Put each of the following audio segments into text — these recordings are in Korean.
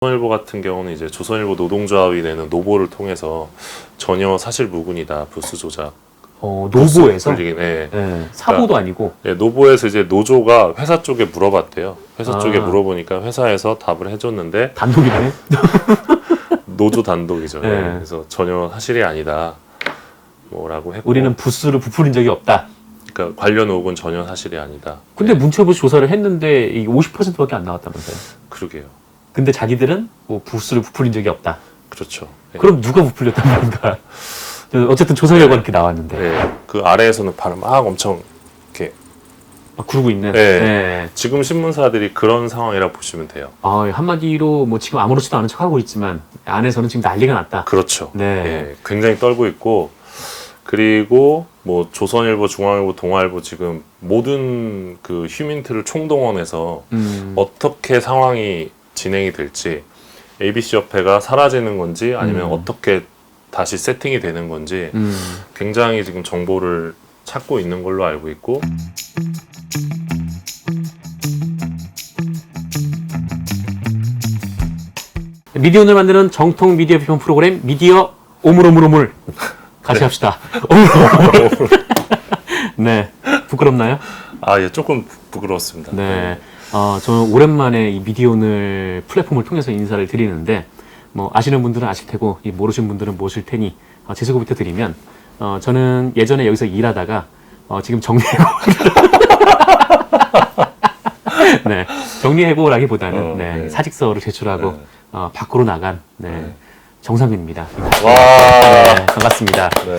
조선일보 같은 경우는 이제 조선일보 노동조합이 내는 노보를 통해서 전혀 사실 무근이다, 부수 조작. 노보에서? 네. 네, 사보도 그러니까, 아니고. 네, 노보에서 이제 노조가 회사 쪽에 물어봤대요. 회사 쪽에 물어보니까 회사에서 답을 해줬는데 단독이네. 노조 단독이죠. 네. 네. 그래서 전혀 사실이 아니다. 뭐라고 했고. 우리는 부스를 부풀린 적이 없다. 그러니까 관련 의혹은 전혀 사실이 아니다. 근데 네. 문체부 조사를 했는데 이게 50%밖에 안 나왔다면서요. 그러게요. 근데 자기들은 뭐 부스를 부풀린 적이 없다. 그렇죠. 네. 그럼 누가 부풀렸단 말인가? 어쨌든 조사 결과 이렇게 나왔는데. 네. 그 아래에서는 발을 막 엄청 이렇게 구르고 있는. 네. 네. 지금 신문사들이 그런 상황이라 보시면 돼요. 한마디로 뭐 지금 아무렇지도 않은 척하고 있지만 안에서는 지금 난리가 났다. 그렇죠. 네. 네. 굉장히 떨고 있고, 그리고 뭐 조선일보, 중앙일보, 동아일보 지금 모든 그 휴민트를 총동원해서 어떻게 상황이 진행이 될지, ABC 협회가 사라지는 건지 아니면 어떻게 다시 세팅이 되는 건지 굉장히 지금 정보를 찾고 있는 걸로 알고 있고, 미디어오늘 만드는 정통 미디어 비평 프로그램 미디어 오물오물오물 같이 합시다. 오물오물. 네, 부끄럽나요? 아, 예, 조금 부끄러웠습니다. 네, 저는 오랜만에 이 미디어오늘 플랫폼을 통해서 인사를 드리는데, 뭐 아시는 분들은 아실 테고 모르시는 분들은 모실 테니 제 소개부터 드리면, 저는 예전에 여기서 일하다가 지금 정리해고 네, 정리해고라기보다는 네. 사직서를 제출하고 네. 밖으로 나간 정상근입니다. 와, 네, 반갑습니다. 네.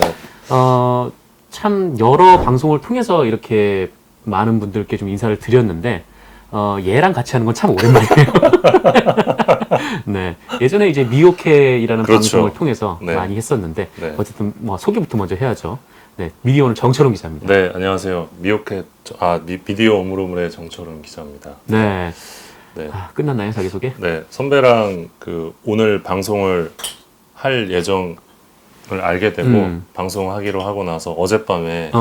참 여러 방송을 통해서 이렇게 많은 분들께 좀 인사를 드렸는데, 얘랑 같이 하는 건 참 오랜만이에요. 네, 예전에 이제 미오캣이라는 그렇죠. 방송을 통해서 네. 많이 했었는데, 네. 어쨌든 뭐 소개부터 먼저 해야죠. 네, 미디어오늘 정철웅 기자입니다. 네, 안녕하세요. 미디어 오물오물의 정철웅 기자입니다. 네. 네. 끝났나요, 자기소개? 네, 선배랑 오늘 방송을 할 예정을 알게 되고 방송하기로 하고 나서 어젯밤에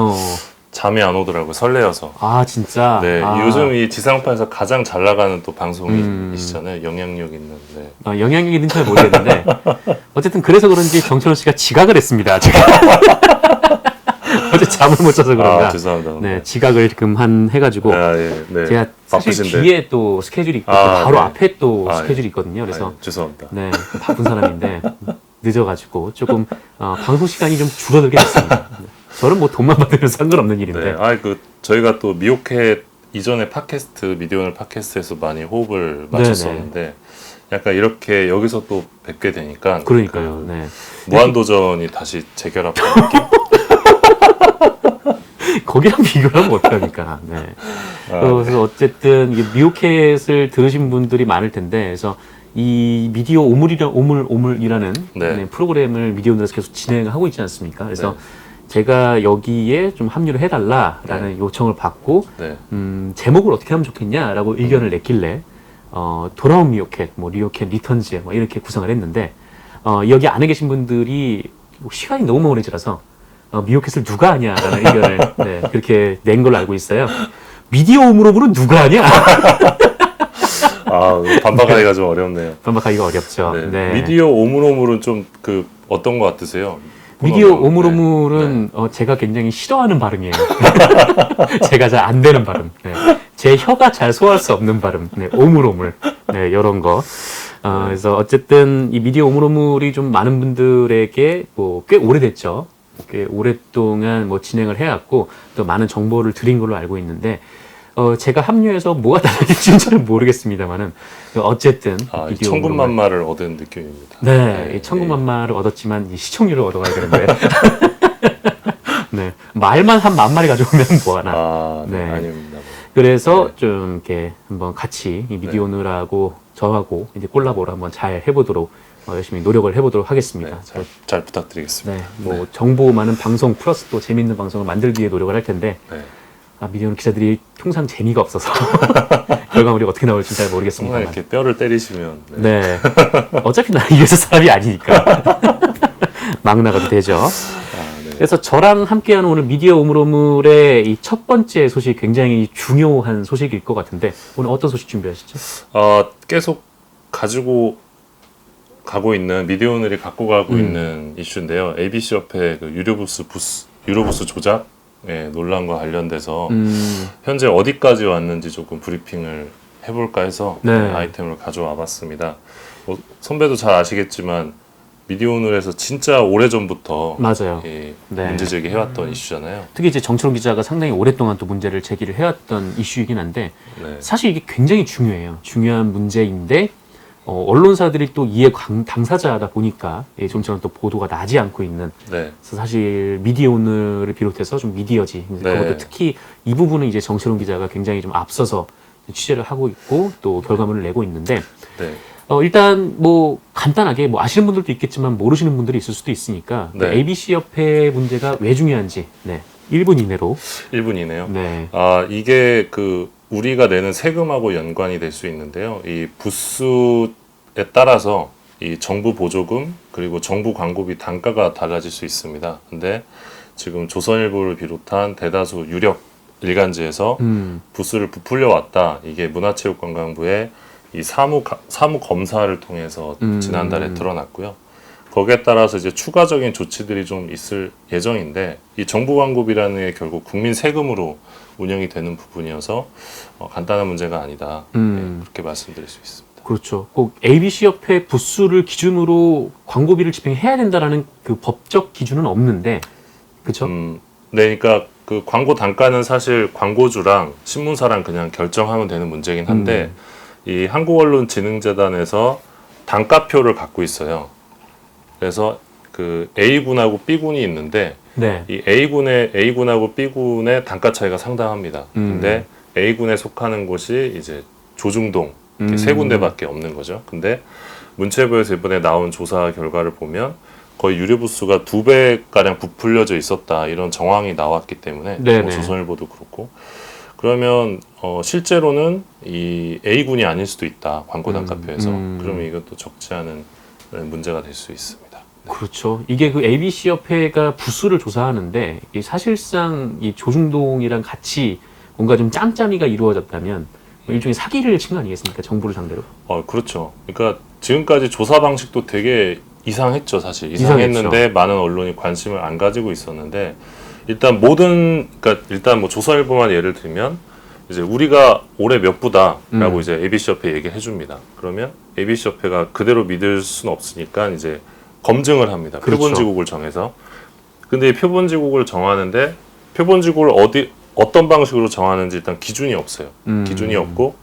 잠이 안 오더라고요. 설레어서. 아, 진짜? 네, 요즘 이 지상파에서 가장 잘 나가는 또 방송이시잖아요. 영향력 있는. 네. 영향력이 있는지 잘 모르겠는데 어쨌든 그래서 그런지 정철훈 씨가 지각을 했습니다. 제가 어제 잠을 못 자서 그런가. 죄송합니다. 네, 지각을 지금 해가지고 예, 네. 제가 사실 바쁘신데. 뒤에 또 스케줄이 있고 바로 네. 앞에 또 예. 스케줄이 있거든요. 그래서 죄송합니다. 네, 바쁜 사람인데 늦어가지고 조금 방송 시간이 좀 줄어들게 됐습니다. 네. 저는 뭐 돈만 받으면 상관없는 일인데. 네, 저희가 또 미오캣 이전에 팟캐스트, 미디어오늘 팟캐스트에서 많이 호흡을 맞췄었는데, 약간 이렇게 여기서 또 뵙게 되니까. 그러니까요. 네. 무한도전이 다시 재결합한 느낌? 거기랑 비교하면 어떡합니까? 네. 그래서 어쨌든 이게 미오캣을 들으신 분들이 많을 텐데, 그래서 이 미디어 오물이라는 네. 프로그램을 미디어오늘에서 계속 진행하고 있지 않습니까? 그래서 네. 제가 여기에 좀 합류를 해달라라는 요청을 받고, 제목을 어떻게 하면 좋겠냐라고 의견을 냈길래, 돌아온 미오캣, 뭐 리오캣 리턴즈 뭐 이렇게 구성을 했는데, 여기 안에 계신 분들이 시간이 너무 오래지라서 미오캣을 누가 하냐라는 의견을 그렇게 낸 걸로 알고 있어요. 미디어 오물오물은 누가 하냐? 반박하기가 좀 어렵네요. 반박하기가 어렵죠. 네. 네. 미디어 오물오물은 좀 어떤 것 같으세요? 미디어 오물오물은 제가 굉장히 싫어하는 발음이에요. 제가 잘 안 되는 발음. 네. 제 혀가 잘 소화할 수 없는 발음. 네. 오물오물. 네, 이런 거. 그래서 어쨌든 이 미디어 오물오물이 좀 많은 분들에게 꽤 오래됐죠. 꽤 오랫동안 진행을 해왔고 또 많은 정보를 드린 걸로 알고 있는데, 제가 합류해서 뭐가 달라질지는 잘 모르겠습니다만은 어쨌든 천군만마를 얻은 느낌입니다. 네, 천군만마를 얻었지만 이 시청률을 얻어가야 되는데 네, 말만 한 10,000마리 가져오면 뭐하나. 네, 아닙니다. 그래서 좀 이렇게 한번 같이 이 미디어오늘하고 저하고 이제 콜라보를 한번 잘 해보도록 열심히 노력을 해보도록 하겠습니다. 네, 잘 부탁드리겠습니다. 네, 정보 많은 방송 플러스 또 재밌는 방송을 만들기 위해 노력을 할 텐데. 네. 미디어오늘 기자들이 통상 재미가 없어서 결과물이 어떻게 나올지 잘 모르겠습니다. 정말 이렇게 뼈를 때리시면 네. 어차피 나 이래서 사람이 아니니까 막 나가도 되죠. 네. 그래서 저랑 함께하는 오늘 미디어 오물오물의 이 첫 번째 소식, 굉장히 중요한 소식일 것 같은데 오늘 어떤 소식 준비하시죠? 계속 가지고 가고 있는 미디어오늘이 갖고 가고 있는 이슈인데요. ABC 협회 그 유료부스 조작 논란과 관련돼서 현재 어디까지 왔는지 조금 브리핑을 해볼까 해서 네. 아이템을 가져와 봤습니다. 뭐 선배도 잘 아시겠지만 미디어오늘에서 진짜 오래전부터 맞아요. 네. 네. 문제 제기해왔던 이슈잖아요. 특히 이제 정철웅 기자가 상당히 오랫동안 또 문제를 제기를 해왔던 이슈이긴 한데 네. 사실 이게 굉장히 중요해요. 중요한 문제인데 언론사들이 또 이에 당사자다 보니까 좀처럼 또 보도가 나지 않고 있는. 네. 그래서 사실 미디어오늘을 비롯해서 좀 미디어지. 네. 그것도 특히 이 부분은 이제 정철웅 기자가 굉장히 좀 앞서서 취재를 하고 있고 또 결과물을 내고 있는데. 네. 일단 뭐 간단하게 뭐 아시는 분들도 있겠지만 모르시는 분들이 있을 수도 있으니까 네. ABC 협회 문제가 왜 중요한지 1분 이내로 1분이네요. 네. 이게 그 우리가 내는 세금하고 연관이 될 수 있는데요. 이 부수에 따라서 이 정부 보조금 그리고 정부 광고비 단가가 달라질 수 있습니다. 근데 지금 조선일보를 비롯한 대다수 유력 일간지에서 부수를 부풀려 왔다. 이게 문화체육관광부의 이 사무 검사를 통해서 지난달에 드러났고요. 거기에 따라서 이제 추가적인 조치들이 좀 있을 예정인데 이 정부 광고비라는 게 결국 국민 세금으로 운영이 되는 부분이어서 간단한 문제가 아니다. 그렇게 말씀드릴 수 있습니다. 그렇죠. 꼭 ABC 협회 부수를 기준으로 광고비를 집행해야 된다라는 그 법적 기준은 없는데, 그렇죠? 네, 그러니까 그 광고 단가는 사실 광고주랑 신문사랑 그냥 결정하면 되는 문제긴 한데. 이 한국언론진흥재단에서 단가표를 갖고 있어요. 그래서 그 A군하고 B군이 있는데 네. 이 A군하고 B군의 단가 차이가 상당합니다. 근데 A군에 속하는 곳이 이제 조중동 이렇게 세 군데밖에 없는 거죠. 근데 문체부에서 이번에 나온 조사 결과를 보면 거의 유료 부수가 2배가량 부풀려져 있었다. 이런 정황이 나왔기 때문에 뭐 조선일보도 그렇고 그러면 실제로는 이 A군이 아닐 수도 있다. 광고 단가표에서. 그러면 이것도 적지 않은 문제가 될 수 있습니다. 네. 그렇죠. 이게 그 ABC 협회가 부수를 조사하는데 이 사실상 이 조중동이랑 같이 뭔가 좀 짬짬이가 이루어졌다면 일종의 사기를 친 거 아니겠습니까? 정부를 상대로. 그렇죠. 그러니까 지금까지 조사 방식도 되게 이상했죠. 사실 이상했는데 이상했죠. 많은 언론이 관심을 안 가지고 있었는데 일단 일단 뭐 조선일보만 예를 들면 이제 우리가 올해 몇 부다라고 이제 ABC 협회 얘기를 해줍니다. 그러면 ABC 협회가 그대로 믿을 수는 없으니까 이제 검증을 합니다. 그렇죠. 표본지국을 정해서. 근데 이 표본지국을 정하는데 표본지국을 어떤 방식으로 정하는지 일단 기준이 없어요. 기준이 없고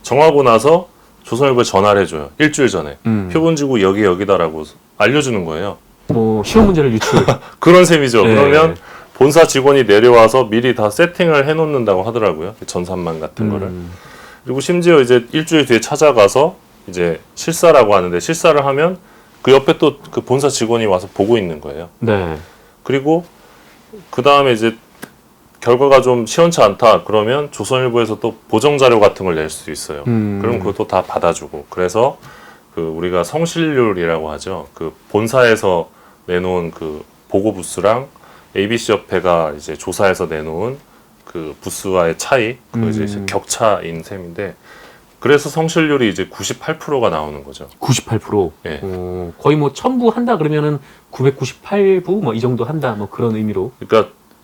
정하고 나서 조선일보에 전화를 해줘요. 일주일 전에 표본지국 여기다라고 알려주는 거예요. 뭐 시험 문제를 유출. 그런 셈이죠. 네. 그러면 본사 직원이 내려와서 미리 다 세팅을 해놓는다고 하더라고요. 전산망 같은 거를. 그리고 심지어 이제 일주일 뒤에 찾아가서 이제 실사라고 하는데 실사를 하면 그 옆에 또 그 본사 직원이 와서 보고 있는 거예요. 네. 그리고 그 다음에 이제 결과가 좀 시원치 않다 그러면 조선일보에서 또 보정 자료 같은 걸 낼 수 있어요. 그럼 그것도 다 받아주고. 그래서 그 우리가 성실률이라고 하죠. 그 본사에서 내놓은 그 보고 부수랑 ABC 협회가 이제 조사해서 내놓은 그 부수와의 차이, 그 이제 격차인 셈인데, 그래서 성실률이 이제 98%가 나오는 거죠. 98%. 예. 거의 뭐 1000부 한다 그러면은 998부 뭐 이 정도 한다 뭐 그런 의미로.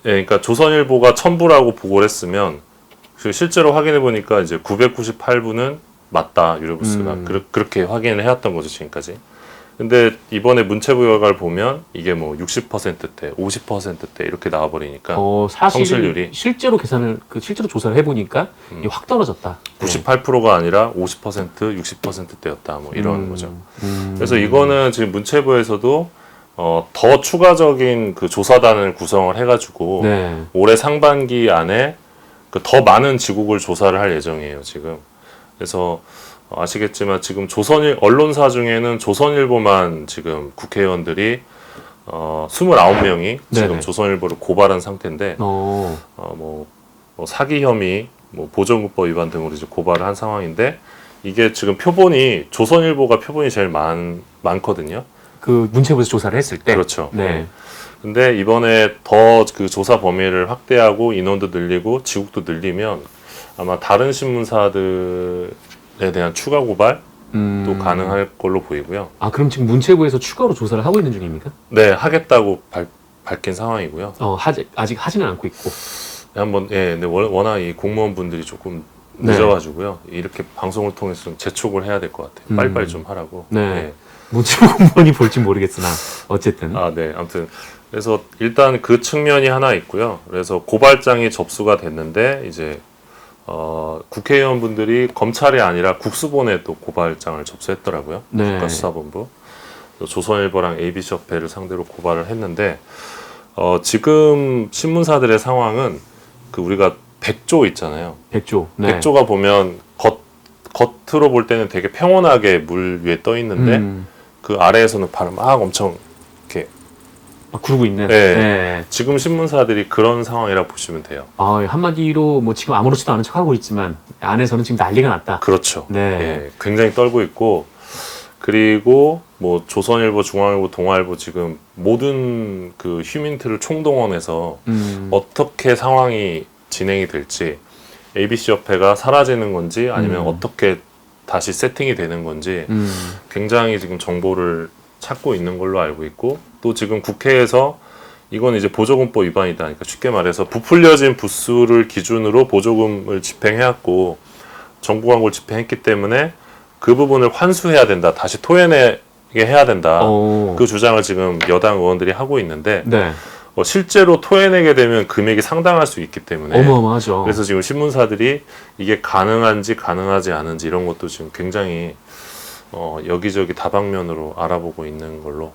그러니까 조선일보가 1000부라고 보고를 했으면 실제로 확인해 보니까 이제 998부는 맞다 유료 부수가 그렇게 확인을 해왔던 거죠 지금까지. 근데 이번에 문체부 결과를 보면 이게 뭐 60%대, 50%대 이렇게 나와버리니까 사실 성실률이 실제로 실제로 조사를 해보니까 이게 확 떨어졌다. 98%가 아니라 50%, 60%대였다 뭐 이런 거죠. 그래서 이거는 지금 문체부에서도 더 추가적인 그 조사단을 구성을 해가지고 네. 올해 상반기 안에 그 더 많은 지국을 조사를 할 예정이에요 지금. 그래서 아시겠지만 지금 언론사 중에는 조선일보만 지금 국회의원들이 29명이 지금 네네. 조선일보를 고발한 상태인데 뭐 사기 혐의, 뭐 보존국법 위반 등으로 이제 고발을 한 상황인데 이게 지금 조선일보가 표본이 제일 많거든요. 그 문체부에서 조사를 했을 때. 그렇죠. 네. 근데 이번에 더 그 조사 범위를 확대하고 인원도 늘리고 지국도 늘리면 아마 다른 신문사들에 대한 추가 고발 또 가능할 걸로 보이고요. 아, 그럼 지금 문체부에서 추가로 조사를 하고 있는 중입니까? 네, 하겠다고 밝힌 상황이고요. 아직 하지는 않고 있고. 한번 근데 워낙 이 공무원분들이 조금 네. 늦어가지고요. 이렇게 방송을 통해서 좀 재촉을 해야 될 것 같아요. 빨리빨리 좀 하라고. 네. 문체부 공무원이 볼지 모르겠으나 어쨌든. 네. 아무튼 그래서 일단 그 측면이 하나 있고요. 그래서 고발장이 접수가 됐는데 이제 국회의원분들이 검찰이 아니라 국수본에 또 고발장을 접수했더라고요. 네. 국가수사본부. 조선일보랑 ABC협회를 상대로 고발을 했는데 지금 신문사들의 상황은 그 우리가 백조 있잖아요. 백조. 네. 백조가 보면 겉으로 볼 때는 되게 평온하게 물 위에 떠 있는데 그 아래에서는 발을 막 엄청 이렇게 구르고 있는. 네. 네. 지금 신문사들이 그런 상황이라고 보시면 돼요. 한마디로 뭐 지금 아무렇지도 않은 척 하고 있지만 안에서는 지금 난리가 났다. 그렇죠. 네. 예, 굉장히 떨고 있고 그리고 뭐 조선일보, 중앙일보, 동아일보 지금 모든 그 휴민트를 총동원해서 어떻게 상황이 진행이 될지 ABC협회가 사라지는 건지 아니면 어떻게 다시 세팅이 되는 건지 굉장히 지금 정보를 찾고 있는 걸로 알고 있고 또 지금 국회에서 이건 이제 보조금법 위반이다. 그러니까 쉽게 말해서 부풀려진 부수를 기준으로 보조금을 집행해왔고 정부 광고를 집행했기 때문에 그 부분을 환수해야 된다. 다시 토해내게 해야 된다. 그 주장을 지금 여당 의원들이 하고 있는데 네. 실제로 토해내게 되면 금액이 상당할 수 있기 때문에 어마어마하죠. 그래서 지금 신문사들이 이게 가능한지 가능하지 않은지 이런 것도 지금 굉장히 여기저기 다방면으로 알아보고 있는 걸로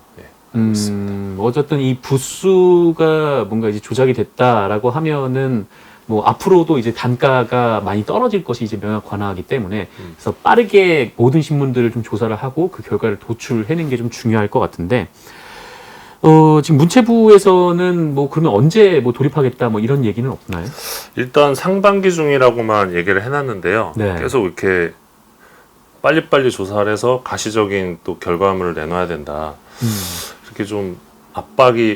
알고 있습니다. 어쨌든 이 부수가 뭔가 이제 조작이 됐다라고 하면은 뭐 앞으로도 이제 단가가 많이 떨어질 것이 이제 명확관화하기 때문에 그래서 빠르게 모든 신문들을 좀 조사를 하고 그 결과를 도출해내는 게 좀 중요할 것 같은데 지금 문체부에서는 뭐 그러면 언제 뭐 돌입하겠다 뭐 이런 얘기는 없나요? 일단 상반기 중이라고만 얘기를 해놨는데요. 네. 계속 이렇게 빨리빨리 조사를 해서 가시적인 또 결과물을 내놔야 된다. 이렇게 좀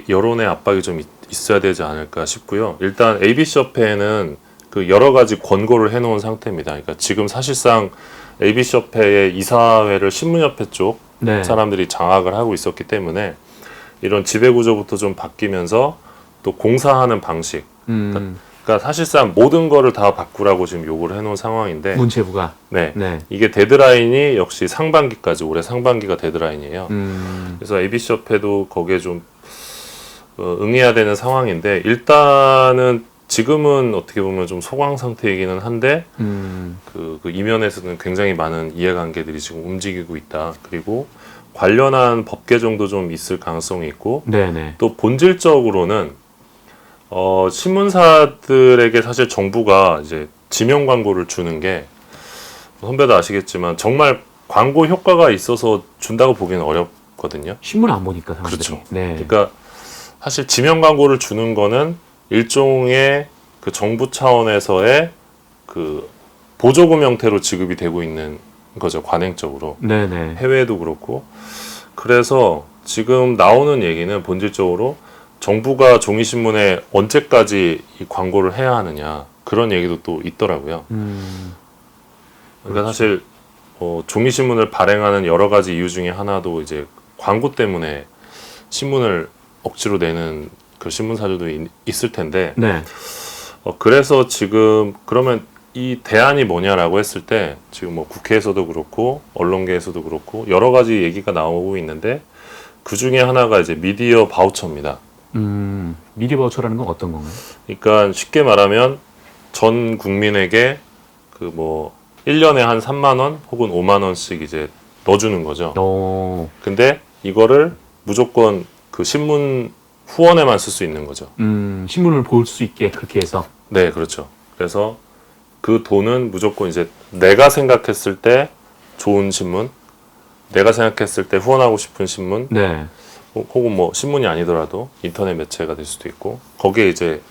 여론의 압박이 좀 있어야 되지 않을까 싶고요. 일단 ABC협회는 그 여러 가지 권고를 해놓은 상태입니다. 그러니까 지금 사실상 ABC협회의 이사회를 신문협회 쪽 네. 사람들이 장악을 하고 있었기 때문에 이런 지배구조부터 좀 바뀌면서 또 공사하는 방식. 그러니까 사실상 모든 거를 다 바꾸라고 지금 요구를 해놓은 상황인데 문체부가 네. 네. 이게 데드라인이 역시 상반기까지 올해 상반기가 데드라인이에요. 그래서 ABC협회도 거기에 좀 응해야 되는 상황인데 일단은 지금은 어떻게 보면 좀 소강 상태이기는 한데 그 이면에서는 굉장히 많은 이해관계들이 지금 움직이고 있다. 그리고 관련한 법 개정도 좀 있을 가능성이 있고 네네. 또 본질적으로는 신문사들에게 사실 정부가 이제 지명 광고를 주는 게 선배도 아시겠지만 정말 광고 효과가 있어서 준다고 보기는 어렵거든요. 신문 안 보니까 사람들이. 그렇죠. 네. 그러니까 사실 지명 광고를 주는 거는 일종의 그 정부 차원에서의 그 보조금 형태로 지급이 되고 있는 거죠. 관행적으로. 네네. 해외도 그렇고. 그래서 지금 나오는 얘기는 본질적으로 정부가 종이신문에 언제까지 이 광고를 해야 하느냐 그런 얘기도 또 있더라고요. 그러니까 사실 종이신문을 발행하는 여러 가지 이유 중에 하나도 이제 광고 때문에 신문을 억지로 내는 그 신문사들도 있을 텐데 네. 그래서 지금 그러면 이 대안이 뭐냐라고 했을 때 지금 뭐 국회에서도 그렇고 언론계에서도 그렇고 여러 가지 얘기가 나오고 있는데 그 중에 하나가 이제 미디어 바우처입니다. 미디어 바우처라는 건 어떤 건가요? 그러니까 쉽게 말하면 전 국민에게 그 뭐 1년에 한 3만 원 혹은 5만 원씩 이제 넣어주는 거죠. 근데 이거를 무조건 그 신문 후원에만 쓸 수 있는 거죠. 신문을 볼 수 있게 그렇게 해서. 네, 그렇죠. 그래서 그 돈은 무조건 이제 내가 생각했을 때 좋은 신문, 내가 생각했을 때 후원하고 싶은 신문, 네. 혹은 뭐 신문이 아니더라도 인터넷 매체가 될 수도 있고 거기에 이제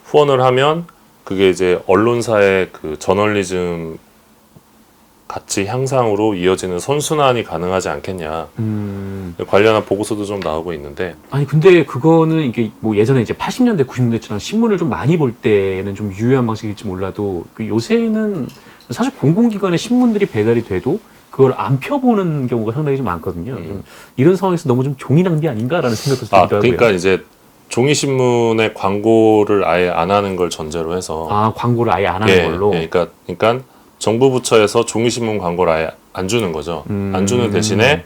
후원을 하면 그게 이제 언론사의 그 저널리즘 가치 향상으로 이어지는 선순환이 가능하지 않겠냐. 관련한 보고서도 좀 나오고 있는데. 아니 근데 그거는 이게 뭐 예전에 이제 80년대 90년대처럼 신문을 좀 많이 볼 때는 좀 유효한 방식일지 몰라도 그 요새는 사실 공공기관의 신문들이 배달이 돼도 그걸 안 펴보는 경우가 상당히 좀 많거든요. 좀 이런 상황에서 너무 좀 종이 낭비 아닌가라는 생각도 들기도 하고요. 그러니까 이제 종이 신문에 광고를 아예 안 하는 걸 전제로 해서 광고를 아예 안 하는 걸로. 그러니까 정부 부처에서 종이 신문 광고를 아예 안 주는 거죠. 안 주는 대신에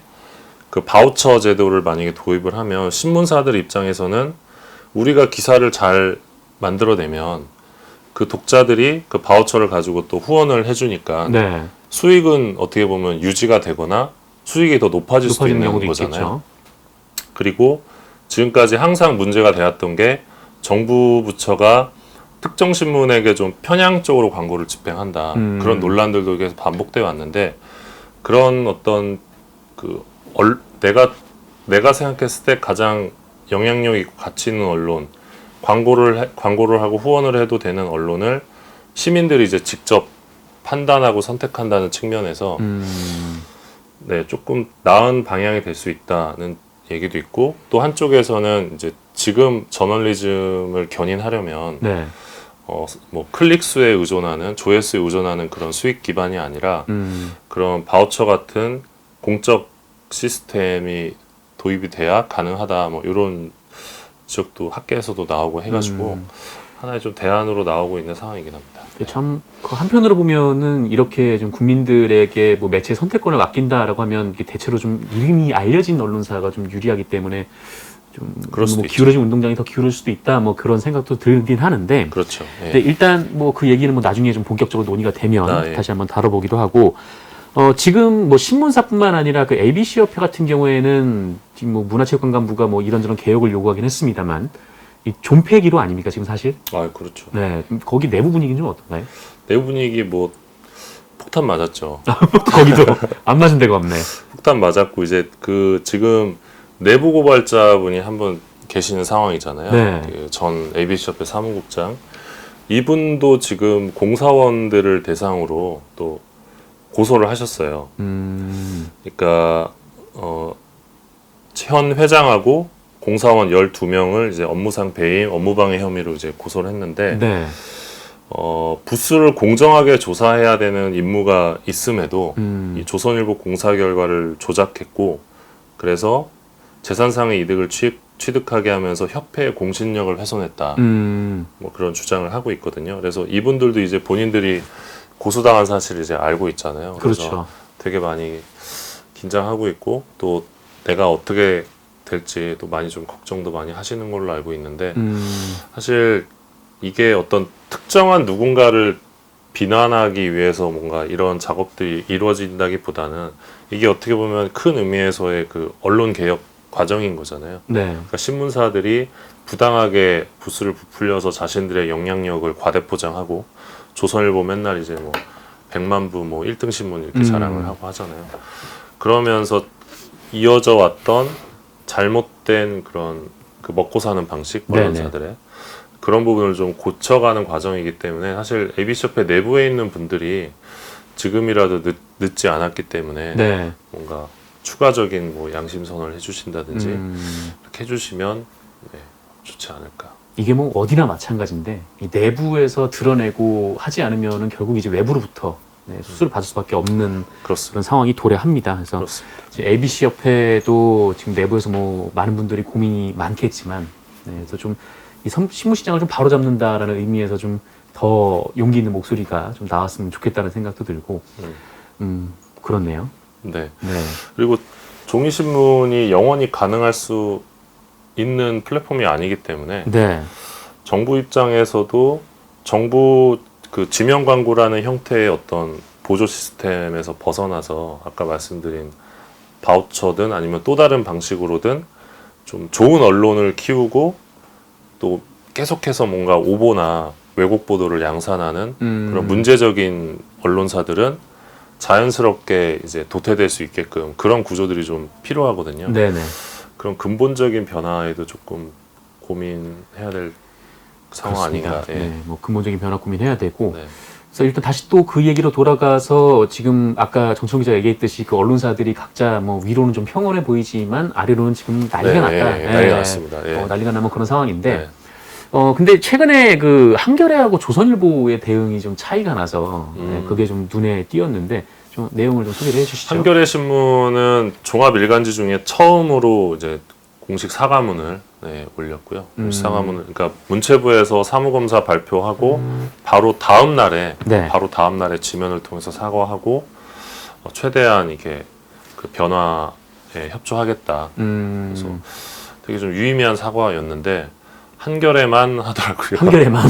그 바우처 제도를 만약에 도입을 하면 신문사들 입장에서는 우리가 기사를 잘 만들어내면 그 독자들이 그 바우처를 가지고 또 후원을 해주니까 네. 수익은 어떻게 보면 유지가 되거나 수익이 더 높아질 수도 있는 경우도 거잖아요. 있겠죠. 그리고 지금까지 항상 문제가 되었던 게 정부 부처가 특정 신문에게 좀 편향적으로 광고를 집행한다. 그런 논란들도 계속 반복되어 왔는데 그런 어떤 내가 생각했을 때 가장 영향력 있고 가치 있는 언론, 광고를 하고 후원을 해도 되는 언론을 시민들이 이제 직접 판단하고 선택한다는 측면에서 조금 나은 방향이 될 수 있다는 얘기도 있고 또 한쪽에서는 이제 지금 저널리즘을 견인하려면 뭐 클릭 수에 의존하는 조회수에 의존하는 그런 수익 기반이 아니라 그런 바우처 같은 공적 시스템이 도입이 돼야 가능하다 뭐 이런 지적도 학계에서도 나오고 해가지고 하나의 좀 대안으로 나오고 있는 상황이긴 합니다. 참 한편으로 보면은 이렇게 좀 국민들에게 뭐 매체 선택권을 맡긴다라고 하면 이게 대체로 좀 이름이 알려진 언론사가 좀 유리하기 때문에 좀 그럴 수도 뭐 기울어진 운동장이 더 기울을 수도 있다 뭐 그런 생각도 들긴 하는데 그렇죠. 근데 일단 뭐 그 얘기는 뭐 나중에 좀 본격적으로 논의가 되면 다시 한번 다뤄보기도 하고 지금 뭐 신문사뿐만 아니라 그 ABC 협회 같은 경우에는 지금 뭐 문화체육관광부가 뭐 이런저런 개혁을 요구하긴 했습니다만 이 존폐기로 아닙니까 지금 사실? 그렇죠. 네, 거기 내부 분위기는 좀 어떤가요? 내부 분위기 뭐 폭탄 맞았죠. 거기도 안 맞은 데가 없네. 폭탄 맞았고 이제 그 지금 내부 고발자분이 한 분 계시는 상황이잖아요. 네. 그전 ABC 협회 사무국장 이분도 지금 공사원들을 대상으로 또 고소를 하셨어요. 그러니까 현 회장하고 공사원 12명을 이제 업무상 배임, 업무방해 혐의로 이제 고소를 했는데 부수를 공정하게 조사해야 되는 임무가 있음에도 이 조선일보 공사 결과를 조작했고 그래서 재산상의 이득을 취득하게 하면서 협회의 공신력을 훼손했다. 뭐 그런 주장을 하고 있거든요. 그래서 이분들도 이제 본인들이 고소당한 사실을 이제 알고 있잖아요. 그래서 그렇죠. 되게 많이 긴장하고 있고 또 내가 어떻게 될지 또 많이 좀 걱정도 많이 하시는 걸로 알고 있는데 사실 이게 어떤 특정한 누군가를 비난하기 위해서 뭔가 이런 작업들이 이루어진다기보다는 이게 어떻게 보면 큰 의미에서의 그 언론 개혁 과정인 거잖아요. 그러니까 신문사들이 부당하게 부수를 부풀려서 자신들의 영향력을 과대포장하고 조선일보 맨날 이제 뭐 100만 부 뭐 1등 신문 이렇게 자랑을 하고 하잖아요. 그러면서 이어져 왔던 잘못된 그런 그 먹고 사는 방식 언론사들의 그런 부분을 좀 고쳐가는 과정이기 때문에 사실 ABC협회 내부에 있는 분들이 지금이라도 늦지 않았기 때문에 뭔가 추가적인 뭐 양심 선언을 해주신다든지 이렇게 해주시면 좋지 않을까. 이게 뭐 어디나 마찬가지인데 이 내부에서 드러내고 하지 않으면은 결국 이제 외부로부터 수술을 받을 수밖에 없는 그런 상황이 도래합니다. 그래서 ABC 협회도 지금 내부에서 뭐 많은 분들이 고민이 많겠지만, 그래서 좀 이 신문 시장을 좀 바로잡는다라는 의미에서 좀 더 용기 있는 목소리가 좀 나왔으면 좋겠다는 생각도 들고, 그렇네요. 그리고 종이 신문이 영원히 가능할 수 있는 플랫폼이 아니기 때문에 정부 입장에서도 정부 그 지명 광고라는 형태의 어떤 보조 시스템에서 벗어나서 아까 말씀드린 바우처든 아니면 또 다른 방식으로든 좀 좋은 언론을 키우고 또 계속해서 뭔가 오보나 왜곡 보도를 양산하는 그런 문제적인 언론사들은 자연스럽게 이제 도태될 수 있게끔 그런 구조들이 좀 필요하거든요. 그런 근본적인 변화에도 조금 고민해야 될 상황 아닌가. 뭐 근본적인 변화 고민해야 되고. 그래서 일단 다시 또 그 얘기로 돌아가서 지금 아까 정청 기자 얘기했듯이 그 언론사들이 각자 뭐 위로는 좀 평온해 보이지만 아래로는 지금 난리가 났다. 난리가 났습니다. 난리가 나면 그런 상황인데. 근데 최근에 그 한겨레하고 조선일보의 대응이 좀 차이가 나서 그게 좀 눈에 띄었는데 좀 내용을 좀 소개를 해주시죠. 한겨레 신문은 종합 일간지 중에 처음으로 이제 공식 사과문을 올렸고요. 공식 사과문을 그러니까 문체부에서 사무검사 발표하고 바로 다음 날에 지면을 통해서 사과하고 최대한 이게 그 변화에 협조하겠다. 그래서 되게 좀 유의미한 사과였는데 한겨레만 하더라고요. 한겨레만.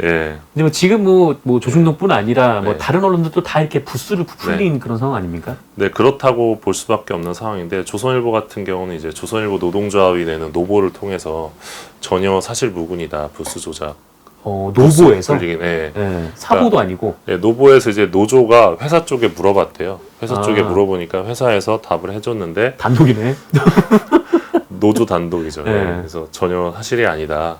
예. 근데 뭐 지금 뭐 조중동뿐 아니라 뭐 네. 다른 언론들도 다 이렇게 부스를 부풀린 그런 상황 아닙니까? 네, 그렇다고 볼 수밖에 없는 상황인데 조선일보 같은 경우는 이제 조선일보 노동조합이 내는 노보를 통해서 전혀 사실 무근이다 부스 조작. 노보에서 네. 사보도 아니고 네, 노보에서 이제 노조가 회사 쪽에 물어봤대요. 회사 아. 쪽에 물어보니까 회사에서 답을 해줬는데 단독이네. 노조 단독이죠. 네. 네. 그래서 전혀 사실이 아니다.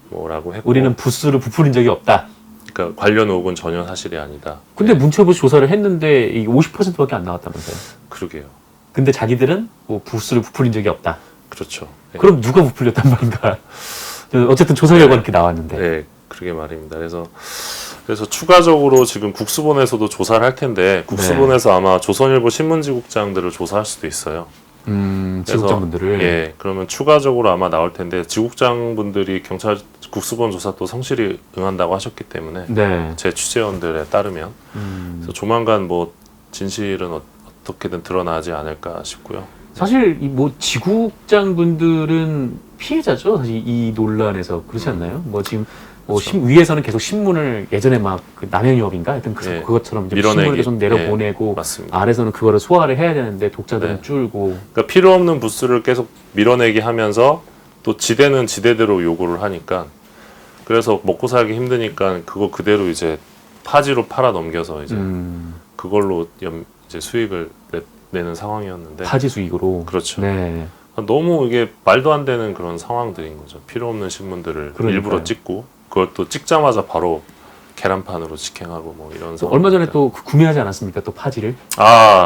뭐라고 했고. 우리는 부스를 부풀린 적이 없다. 그러니까 관련 의혹은 전혀 사실이 아니다. 근데 문체부 조사를 했는데 이 50%밖에 안 나왔다면서요. 그러게요. 근데 자기들은 뭐 부스를 부풀린 적이 없다. 그렇죠. 네. 그럼 누가 부풀렸단 말인가? 어쨌든 조사 결과 이렇게 나왔는데. 네, 그러게 말입니다. 그래서 추가적으로 지금 국수본에서도 조사를 할 텐데 국수본에서 아마 조선일보 신문지국장들을 조사할 수도 있어요. 지국장분들을. 예, 그러면 추가적으로 아마 나올 텐데 지국장분들이 경찰 국수본 조사 또 성실히 응한다고 하셨기 때문에 네. 제 취재원들에 따르면 그래서 조만간 뭐 진실은 어떻게든 드러나지 않을까 싶고요. 사실 이 뭐 지국장분들은 피해자죠. 사실 이 논란에서 그렇지 않나요? 뭐 지금 뭐 그렇죠. 위에서는 계속 신문을 예전에 막 그 남행유업인가 하여튼 예. 그것처럼 이제 밀어내기. 신문을 계속 내려보내고 맞습니다. 아래서는 그거를 소화를 해야 되는데 독자들은 네. 줄고 그러니까 필요 없는 부스를 계속 밀어내기 하면서 또 지대는 지대대로 요구를 하니까 그래서 먹고 살기 힘드니까 그거 그대로 이제 파지로 팔아 넘겨서 이제 그걸로 이제 수익을 내는 상황이었는데 파지 수익으로. 그렇죠. 네. 너무 이게 말도 안 되는 그런 상황들인 거죠. 필요 없는 신문들을 그러니까요. 일부러 찍고 그걸 또 찍자마자 바로 계란판으로 직행하고 뭐 이런 상황. 얼마 전에 또 구매하지 않았습니까? 또 파지를.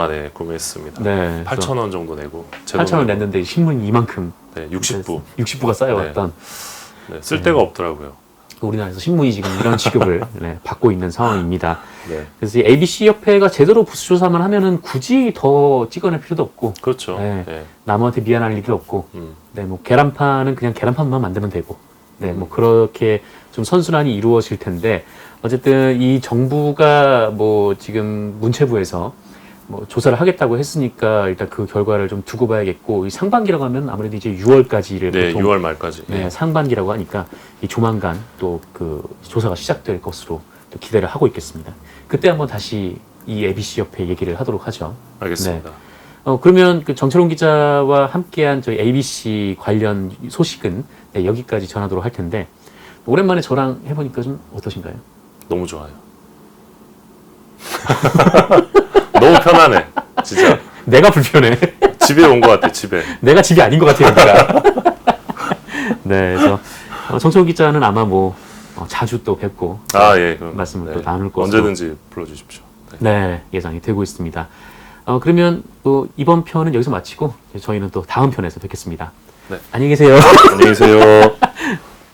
네, 구매했습니다. 네. 8,000원 정도 내고 8,000원 냈는데 신문이 이만큼. 네, 60부. 60부가 쌓여왔던. 네, 쓸 데가 없더라고요. 우리나라에서 신문이 지금 이런 취급을 받고 있는 상황입니다. 네, 그래서 이 ABC 협회가 제대로 부수 조사만 하면은 굳이 더 찍어낼 필요도 없고, 그렇죠. 네. 네. 남한테 미안할 일도 없고, 음. 네, 뭐 계란판은 그냥 계란판만 만들면 되고, 네, 뭐 그렇게 좀 선순환이 이루어질 텐데, 어쨌든 이 정부가 뭐 지금 문체부에서 뭐 조사를 하겠다고 했으니까 일단 그 결과를 좀 두고 봐야겠고, 이 상반기라고 하면 아무래도 이제 6월까지를 네, 보통 6월 말까지. 네, 상반기라고 하니까 이 조만간 또 그 조사가 시작될 것으로 또 기대를 하고 있겠습니다. 그때 한번 다시 이 ABC 협회 얘기를 하도록 하죠. 알겠습니다. 그러면 그 정철훈 기자와 함께한 저희 ABC 관련 소식은 네, 여기까지 전하도록 할 텐데 오랜만에 저랑 해보니까 좀 어떠신가요? 너무 좋아요. 너무 편하네. 진짜. 내가 불편해. 집에 온 것 같아, 집에. 내가 집이 아닌 것 같아요, 여기가. 네, 그래서 정철훈 기자는 아마 뭐 자주 또 뵙고 예. 그럼, 말씀을 또 나눌 것으로 언제든지 불러주십시오. 네. 네, 예상이 되고 있습니다. 그러면 이번 편은 여기서 마치고 저희는 또 다음 편에서 뵙겠습니다. 네. 안녕히 계세요. 안녕히 계세요.